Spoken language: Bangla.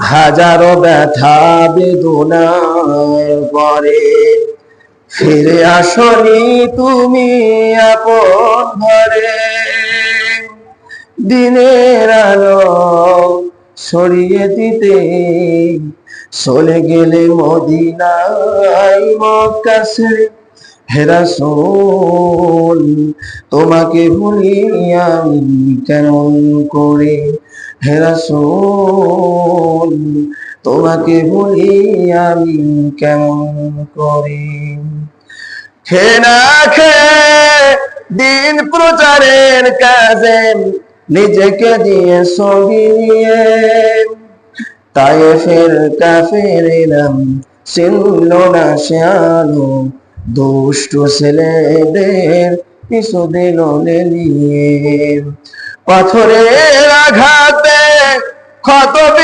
হাজারো ব্যথা বেদনার পরে ফিরে আসনি তুমি আপন ঘরে। দিনের আলো সরিয়ে দিতে চলে গেলে মদিনায় মক্কা ছেড়ে। হে রাসূল তোমাকে ভুলি আমি কেমন করে, হে রাসূল তোমাকে ভুলি আমি কেমন করে। খেয়ে না খেয়ে দিন প্রচারের কাজে নিজেকে দিয়ে সরিয়ে তায়েফের কাফেরেরা চিনল না সে আলো, দুষ্টু ছেলেদের পিছু দিল লেলিয়ে। পাথরের আঘাতে ক্ষত